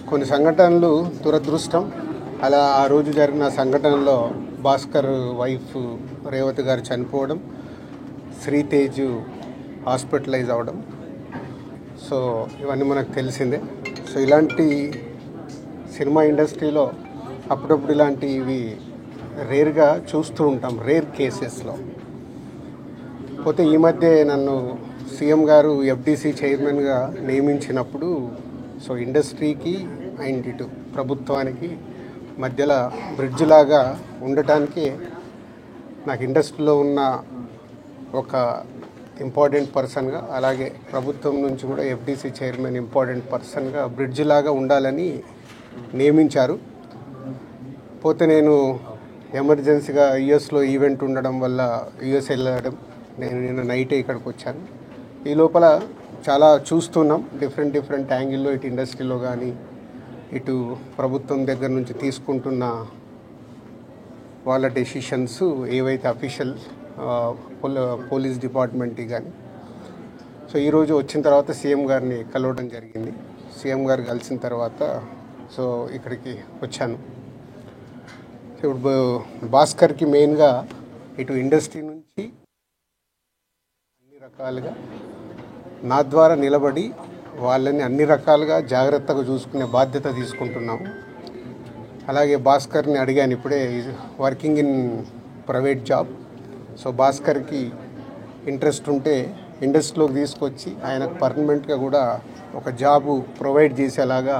కొన్ని సంఘటనలు దురదృష్టం. అలా ఆ రోజు జరిగిన సంఘటనలో భాస్కర్ వైఫ్ రేవతి గారు చనిపోవడం, శ్రీతేజ్ హాస్పిటలైజ్ అవ్వడం, సో ఇవన్నీ మనకు తెలిసిందే. సో ఇలాంటి సినిమా ఇండస్ట్రీలో అప్పుడప్పుడు ఇలాంటివి రేర్గా చూస్తూ ఉంటాం, రేర్ కేసెస్లో. పోతే ఈ మధ్య నన్ను సీఎం గారు ఎఫ్డీసీ చైర్మన్గా నియమించినప్పుడు సో ఇండస్ట్రీకి అండ్ ఇటు ప్రభుత్వానికి మధ్యలో బ్రిడ్జ్ లాగా ఉండటానికి నాకు ఇండస్ట్రీలో ఉన్న ఒక ఇంపార్టెంట్ పర్సన్గా, అలాగే ప్రభుత్వం నుంచి కూడా ఎఫ్డీసీ చైర్మన్ ఇంపార్టెంట్ పర్సన్గా బ్రిడ్జ్ లాగా ఉండాలని నియమించారు. పోతే నేను ఎమర్జెన్సీగా యుఎస్లో ఈవెంట్ ఉండడం వల్ల యుఎస్ వెళ్ళడం, నేను నిన్న నైటే ఇక్కడికి వచ్చాను. ఈ లోపల చాలా చూస్తున్నాం డిఫరెంట్ యాంగిల్లో, ఇటు ఇండస్ట్రీలో కానీ ఇటు ప్రభుత్వం దగ్గర నుంచి తీసుకుంటున్న వాళ్ళ డెసిషన్స్ ఏవైతే అఫీషియల్ పోలీస్ డిపార్ట్మెంట్కి కానీ. సో ఈరోజు వచ్చిన తర్వాత సీఎం గారిని కలవడం జరిగింది. సీఎం గారు కలిసిన తర్వాత సో ఇక్కడికి వచ్చాను. ఇప్పుడు భాస్కర్కి మెయిన్గా ఇటు ఇండస్ట్రీ నుంచి అన్ని రకాలుగా నా ద్వారా నిలబడి వాళ్ళని అన్ని రకాలుగా జాగ్రత్తగా చూసుకునే బాధ్యత తీసుకుంటున్నాము. అలాగే భాస్కర్ని అడిగాను, ఇప్పుడే working in private job. So భాస్కర్కి ఇంట్రెస్ట్ ఉంటే ఇండస్ట్రీలోకి తీసుకొచ్చి ఆయనకు పర్మనెంట్గా కూడా ఒక జాబు ప్రొవైడ్ చేసేలాగా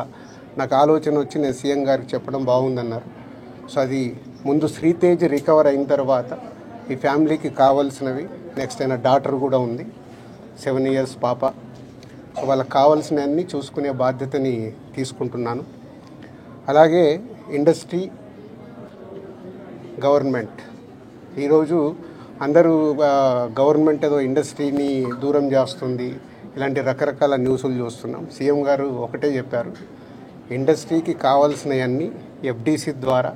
నాకు ఆలోచన వచ్చి నేను సీఎం గారికి చెప్పడం బాగుందన్నారు. సో అది ముందు శ్రీతేజ్ రికవర్ అయిన తర్వాత ఈ ఫ్యామిలీకి కావాల్సినవి, నెక్స్ట్ అయిన డాటర్ కూడా ఉంది, 7 years పాప. సో వాళ్ళకి కావాల్సినవన్నీ చూసుకునే బాధ్యతని తీసుకుంటున్నాను. అలాగే ఇండస్ట్రీ, గవర్నమెంట్, ఈరోజు అందరూ గవర్నమెంట్ ఏదో ఇండస్ట్రీని దూరం చేస్తుంది, ఇలాంటి రకరకాల న్యూస్లు చూస్తున్నాం. సీఎం గారు ఒకటే చెప్పారు, ఇండస్ట్రీకి కావాల్సినవన్నీ ఎఫ్డీసీ ద్వారా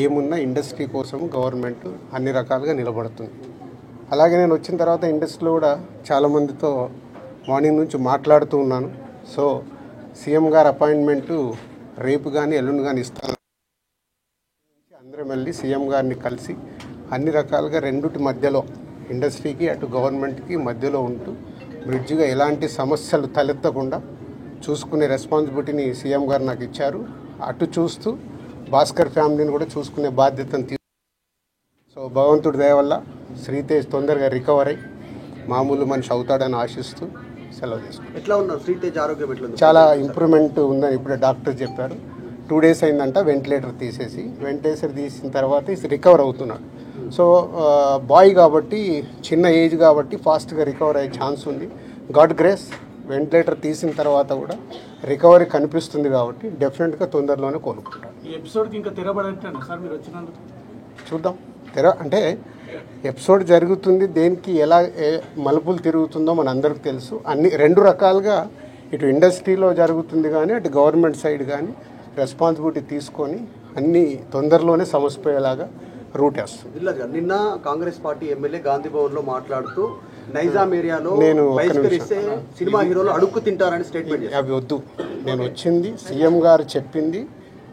ఏమున్నా ఇండస్ట్రీ కోసం గవర్నమెంట్ అన్ని రకాలుగా నిలబడుతుంది. అలాగే నేను వచ్చిన తర్వాత ఇండస్ట్రీలో కూడా చాలామందితో మార్నింగ్ నుంచి మాట్లాడుతూ ఉన్నాను. సో సీఎం గారు అపాయింట్మెంటు రేపు కానీ ఎల్లుండి కానీ ఇస్తాను. అందరం వెళ్ళి సీఎం గారిని కలిసి అన్ని రకాలుగా రెండుటి మధ్యలో, ఇండస్ట్రీకి అటు గవర్నమెంట్కి మధ్యలో ఉంటూ బ్రిడ్జిగా ఎలాంటి సమస్యలు తలెత్తకుండా చూసుకునే రెస్పాన్సిబిలిటీని సీఎం గారు నాకు ఇచ్చారు. అటు చూస్తూ భాస్కర్ ఫ్యామిలీని కూడా చూసుకునే బాధ్యతను సో భగవంతుడి దయ వల్ల శ్రీతేజ్ తొందరగా రికవర్ అయ్యి మామూలు మనిషి అవుతాడని ఆశిస్తూ సెలవు తీసుకుంటాం. ఎట్లా ఉన్నారు శ్రీతేజ్ ఆరోగ్యం? ఎట్లా ఉంది? చాలా ఇంప్రూవ్మెంట్ ఉందని ఇప్పుడే డాక్టర్ చెప్పారు. 2 days అయిందంట వెంటిలేటర్ తీసిన తర్వాత రికవర్ అవుతున్నాడు. సో బాయ్ కాబట్టి, చిన్న ఏజ్ కాబట్టి ఫాస్ట్గా రికవర్ అయ్యే ఛాన్స్ ఉంది. గాడ్ గ్రేస్, వెంటిలేటర్ తీసిన తర్వాత కూడా రికవరీ కనిపిస్తుంది కాబట్టి డెఫినెట్గా తొందరలోనే కోలుకుంటారు. ఈ ఎపిసోడ్కి ఇంకా తెరబడట్లేనా సార్ మీరు వచ్చినందుకు? చూద్దాం. అంటే ఎపిసోడ్ జరుగుతుంది, దేనికి ఎలా మలుపులు తిరుగుతుందో మన అందరికీ తెలుసు. అన్ని 2 రకాలుగా ఇటు ఇండస్ట్రీలో జరుగుతుంది కానీ అటు గవర్నమెంట్ సైడ్ కానీ రెస్పాన్సిబిలిటీ తీసుకొని అన్ని తొందరలోనే సమసిపోయేలాగా రూట్ వేస్తుంది. నిన్న కాంగ్రెస్ పార్టీ ఎమ్మెల్యే గాంధీ భవన్లో మాట్లాడుతూ నైజాం ఏరియాలో నేను సినిమా హీరోలు అడుక్కు తింటారని స్టేట్మెంట్ చేశారు. అవి వద్దు, నేను వచ్చింది సీఎం గారు చెప్పింది,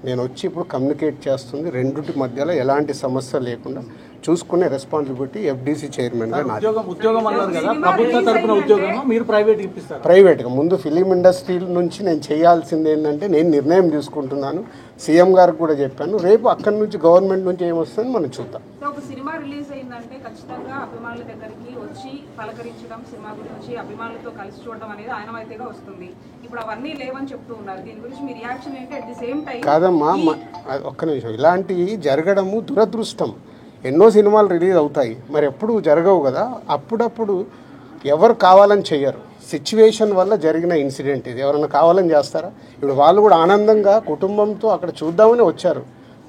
నేను వచ్చి ఇప్పుడు కమ్యూనికేట్ చేస్తుంది. రెండుటి మధ్యలో ఎలాంటి సమస్య లేకుండా చూసుకునే రెస్పాన్సిబిలిటీ ఎఫ్డీసీ చైర్మన్గా నాది. ప్రైవేట్గా ముందు ఫిలిం ఇండస్ట్రీ నుంచి నేను చేయాల్సింది ఏంటంటే, నేను నిర్ణయం తీసుకుంటున్నాను, సీఎం గారికి కూడా చెప్పాను. రేపు అక్కడి నుంచి గవర్నమెంట్ నుంచి ఏమొస్తుందని మనం చూద్దాం. ఒక సినిమా రిలీజ్ అయిందంటే ఖచ్చితంగా అభిమానుల దగ్గరికి వచ్చి పలకరించడం, సినిమా గురించి అభిమానులతో కలిసి చూడడం అనేది ఆనవాయితీగా వస్తుంది. ఇప్పుడు అవన్నీ లేవని చెప్తూ ఉన్నారు. దీని గురించి మీ రియాక్షన్ ఏంటి? అట్ ది సేమ్ టైం కాదమ్మా, ఒక్క నిమిషం, ఇలాంటివి జరగడము దురదృష్టం. ఎన్నో సినిమాలు రిలీజ్ అవుతాయి, మరి ఎప్పుడు జరగవు కదా. అప్పుడప్పుడు ఎవరు కావాలని చెయ్యరు, సిచ్యువేషన్ వల్ల జరిగిన ఇన్సిడెంట్ ఇది. ఎవరైనా కావాలని చేస్తారా? ఇప్పుడు వాళ్ళు కూడా ఆనందంగా కుటుంబంతో అక్కడ చూద్దామని వచ్చారు.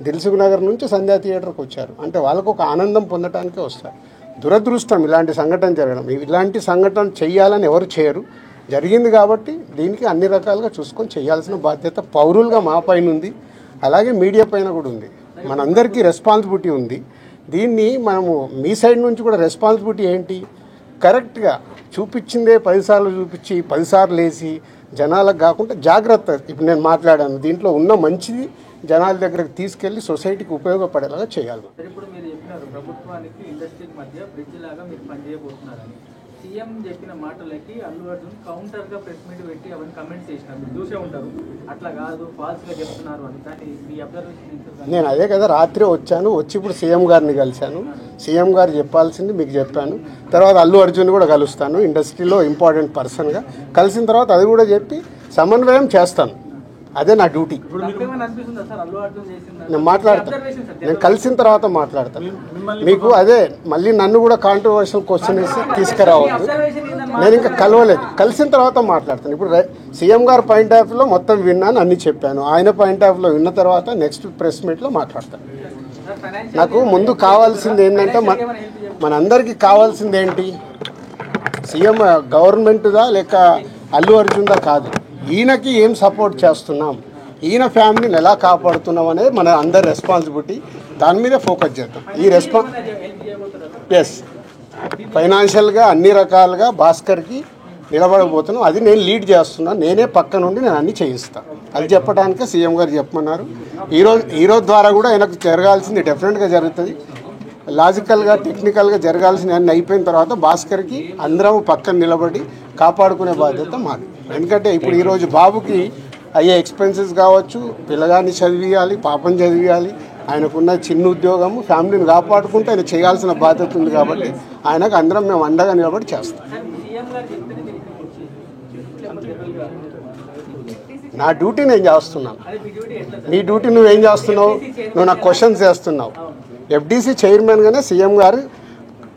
దిల్సుఖ్ నగర్ నుంచి సంధ్యా థియేటర్కి వచ్చారు అంటే వాళ్ళకు ఒక ఆనందం పొందటానికే వస్తారు. దురదృష్టం ఇలాంటి సంఘటన జరగడం. ఇలాంటి సంఘటన చెయ్యాలని ఎవరు చేయరు, జరిగింది కాబట్టి దీనికి అన్ని రకాలుగా చూసుకొని చేయాల్సిన బాధ్యత పౌరులుగా మా పైన ఉంది, అలాగే మీడియా పైన కూడా ఉంది. మనందరికీ రెస్పాన్సిబిలిటీ ఉంది. దీన్ని మనము మీ సైడ్ నుంచి కూడా రెస్పాన్సిబిలిటీ ఏంటి, కరెక్ట్గా చూపించిందే 10 సార్లు చూపించి 10 సార్లు వేసి జనాలకు కాకుండా జాగ్రత్త. ఇప్పుడు నేను మాట్లాడాను, దీంట్లో ఉన్న మంచిది జనాల దగ్గరకు తీసుకెళ్లి సొసైటీకి ఉపయోగపడేలాగా చేయాలి. ఇప్పుడు మీరు చెప్పినారు ప్రభుత్వానికి ఇండస్ట్రీకి మధ్య బ్రిడ్జ్ లాగా మీరు పనిచేయబోతున్నారని. సీఎం చెప్పిన మాటలకి అల్లు అర్జున్ కౌంటర్గా ప్రెస్ మీట్ పెట్టి అవన్నీ కమెంట్స్ చేసినారు, మీరు చూసే ఉంటారు. అట్లా కాదు, ఫాల్స్గా చెప్తున్నారు అని. కానీ మీ అబ్జర్వేషన్ నేను అదే కదా రాత్రి వచ్చాను, వచ్చి ఇప్పుడు సీఎం గారిని కలిశాను. సీఎం గారు చెప్పాల్సింది మీకు చెప్పాను. తర్వాత అల్లు అర్జున్ కూడా కలుస్తాను, ఇండస్ట్రీలో ఇంపార్టెంట్ పర్సన్గా. కలిసిన తర్వాత అది కూడా చెప్పి సమన్వయం చేస్తాను. అదే నా డ్యూటీ. నేను మాట్లాడతాను, నేను కలిసిన తర్వాత మాట్లాడతాను. మీకు అదే మళ్ళీ నన్ను కూడా కాంట్రవర్షియల్ క్వశ్చన్ వేసి తీసుకురావద్దు. నేను ఇంకా కలవలేదు, కలిసిన తర్వాత మాట్లాడతాను. ఇప్పుడు సీఎం గారు పాయింట్ ఆఫ్ వ్యూలో మొత్తం విన్నాను, అన్ని చెప్పాను. ఆయన పాయింట్ ఆఫ్ వ్యూలో విన్న తర్వాత నెక్స్ట్ ప్రెస్ మీట్లో మాట్లాడతాను. నాకు ముందు కావాల్సింది ఏంటంటే మనందరికీ కావాల్సింది ఏంటి, సీఎం గవర్నమెంట్దా లేక అల్లు అర్జున్దా కాదు, ఈయనకి ఏం సపోర్ట్ చేస్తున్నాం, ఈయన ఫ్యామిలీని ఎలా కాపాడుతున్నాం అనేది మన అందరి రెస్పాన్సిబిలిటీ. దాని మీద ఫోకస్ చేద్దాం. ఈ ఎస్ ఫైనాన్షియల్గా అన్ని రకాలుగా భాస్కర్కి నిలబడబోతున్నాం. అది నేను లీడ్ చేస్తున్నాను, నేనే పక్క నుండి నేను అన్ని చేయిస్తాను. అది చెప్పడానికే సీఎం గారు చెప్పమన్నారు. ఈరోజు ద్వారా కూడా ఆయనకు జరగాల్సింది డెఫినెట్గా జరుగుతుంది. లాజికల్గా టెక్నికల్గా జరగాల్సిన అన్ని అయిపోయిన తర్వాత భాస్కర్కి అందరం పక్కన నిలబడి కాపాడుకునే బాధ్యత మాది. ఎందుకంటే ఇప్పుడు ఈరోజు బాబుకి అయ్యే ఎక్స్పెన్సెస్ కావచ్చు, పిల్లగాన్ని చదివియాలి, పాపం చదివియాలి, ఆయనకున్న చిన్న ఉద్యోగము, ఫ్యామిలీని కాపాడుకుంటే ఆయన చేయాల్సిన బాధ్యత ఉంది. కాబట్టి ఆయనకు అందరం మేము అండగా నిలబడి చేస్తాం. నా డ్యూటీ నేను చేస్తున్నాను, నీ డ్యూటీ నువ్వేం చేస్తున్నావు? నువ్వు నాకు క్వశ్చన్స్ చేస్తున్నావు. ఎఫ్డీసీ చైర్మన్గానే సీఎం గారు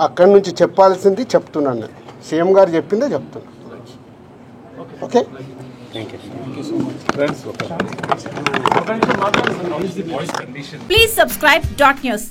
అక్కడి నుంచి చెప్పాల్సింది చెప్తున్నాను. నేను సీఎం గారు చెప్పిందే చెప్తున్నాను. Okay, Please subscribe Dot News.